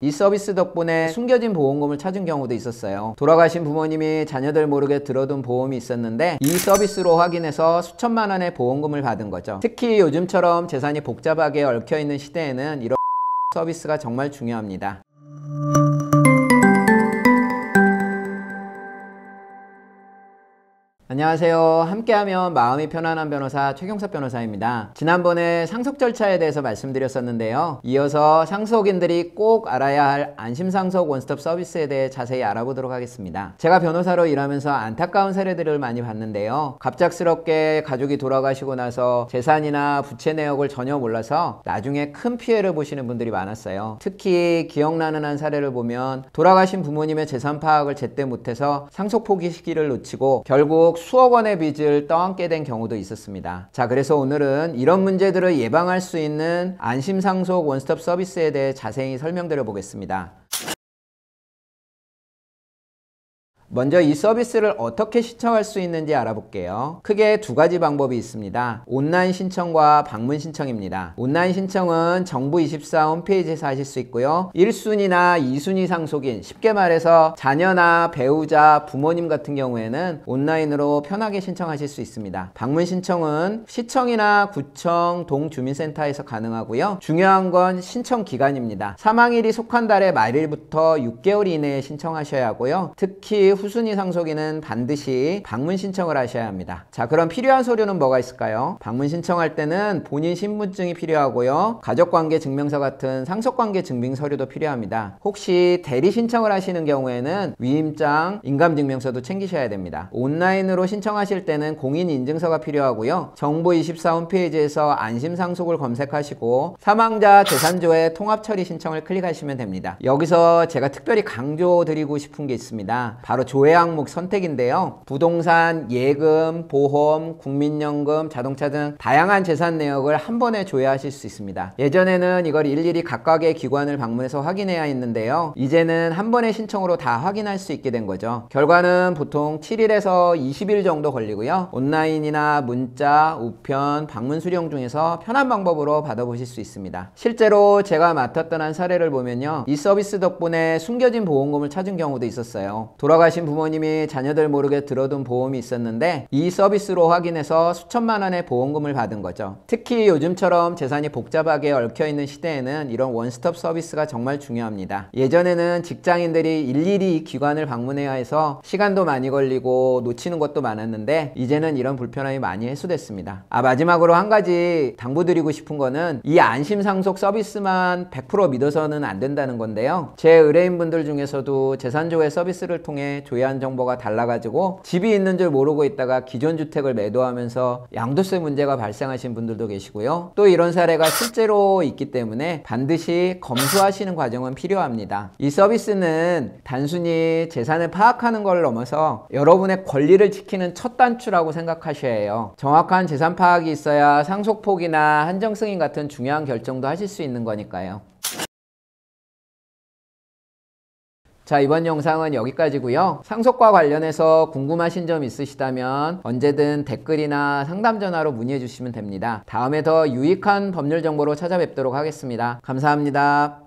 이 서비스 덕분에 숨겨진 보험금을 찾은 경우도 있었어요. 돌아가신 부모님이 자녀들 모르게 들어둔 보험이 있었는데 이 서비스로 확인해서 수천만 원의 보험금을 받은 거죠. 특히 요즘처럼 재산이 복잡하게 얽혀있는 시대에는 이런 서비스가 정말 중요합니다. 안녕하세요. 함께하면 마음이 편안한 변호사 최경섭 변호사입니다. 지난번에 상속 절차에 대해서 말씀드렸었는데요. 이어서 상속인들이 꼭 알아야 할 안심상속 원스톱 서비스에 대해 자세히 알아보도록 하겠습니다. 제가 변호사로 일하면서 안타까운 사례들을 많이 봤는데요. 갑작스럽게 가족이 돌아가시고 나서 재산이나 부채 내역을 전혀 몰라서 나중에 큰 피해를 보시는 분들이 많았어요. 특히 기억나는 한 사례를 보면 돌아가신 부모님의 재산 파악을 제때 못해서 상속 포기 시기를 놓치고 결국 수억 원의 빚을 떠안게 된 경우도 있었습니다. 자, 그래서 오늘은 이런 문제들을 예방할 수 있는 안심상속 원스톱 서비스에 대해 자세히 설명드려 보겠습니다. 먼저 이 서비스를 어떻게 신청할 수 있는지 알아볼게요. 크게 두 가지 방법이 있습니다. 온라인 신청과 방문 신청입니다. 온라인 신청은 정부24 홈페이지에서 하실 수 있고요. 1순위나 2순위 상속인, 쉽게 말해서 자녀나 배우자, 부모님 같은 경우에는 온라인으로 편하게 신청하실 수 있습니다. 방문 신청은 시청이나 구청, 동주민센터에서 가능하고요. 중요한 건 신청 기간입니다. 사망일이 속한 달의 말일부터 6개월 이내에 신청하셔야 하고요. 특히 후순위 상속인은 반드시 방문 신청을 하셔야 합니다. 자, 그럼 필요한 서류는 뭐가 있을까요? 방문 신청할 때는 본인 신분증이 필요하고요. 가족관계 증명서 같은 상속관계 증빙 서류도 필요합니다. 혹시 대리 신청을 하시는 경우에는 위임장, 인감증명서도 챙기셔야 됩니다. 온라인으로 신청하실 때는 공인인증서가 필요하고요. 정부24 홈페이지에서 안심상속을 검색하시고 사망자 재산조회 통합처리 신청을 클릭하시면 됩니다. 여기서 제가 특별히 강조드리고 싶은 게 있습니다. 바로 조회 항목 선택인데요. 부동산, 예금, 보험, 국민연금, 자동차 등 다양한 재산 내역을 한 번에 조회하실 수 있습니다. 예전에는 이걸 일일이 각각의 기관을 방문해서 확인해야 했는데요. 이제는 한 번의 신청으로 다 확인할 수 있게 된 거죠. 결과는 보통 7일에서 20일 정도 걸리고요. 온라인이나 문자, 우편, 방문 수령 중에서 편한 방법으로 받아보실 수 있습니다. 실제로 제가 맡았던 한 사례를 보면요. 이 서비스 덕분에 숨겨진 보험금을 찾은 경우도 있었어요. 돌아가신 부모님이 자녀들 모르게 들어둔 보험이 있었는데 이 서비스로 확인해서 수천만 원의 보험금을 받은 거죠. 특히 요즘처럼 재산이 복잡하게 얽혀있는 시대에는 이런 원스톱 서비스가 정말 중요합니다. 예전에는 직장인들이 일일이 기관을 방문해야 해서 시간도 많이 걸리고 놓치는 것도 많았는데 이제는 이런 불편함이 많이 해소됐습니다. 마지막으로 한 가지 당부드리고 싶은 거는 이 안심상속 서비스만 100% 믿어서는 안 된다는 건데요. 제 의뢰인분들 중에서도 재산조회 서비스를 통해 조회한 정보가 달라가지고 집이 있는 줄 모르고 있다가 기존 주택을 매도하면서 양도세 문제가 발생하신 분들도 계시고요. 또 이런 사례가 실제로 있기 때문에 반드시 검수하시는 과정은 필요합니다. 이 서비스는 단순히 재산을 파악하는 걸 넘어서 여러분의 권리를 지키는 첫 단추라고 생각하셔야 해요. 정확한 재산 파악이 있어야 상속폭이나 한정 승인 같은 중요한 결정도 하실 수 있는 거니까요. 자, 이번 영상은 여기까지고요. 상속과 관련해서 궁금하신 점 있으시다면 언제든 댓글이나 상담 전화로 문의해 주시면 됩니다. 다음에 더 유익한 법률 정보로 찾아뵙도록 하겠습니다. 감사합니다.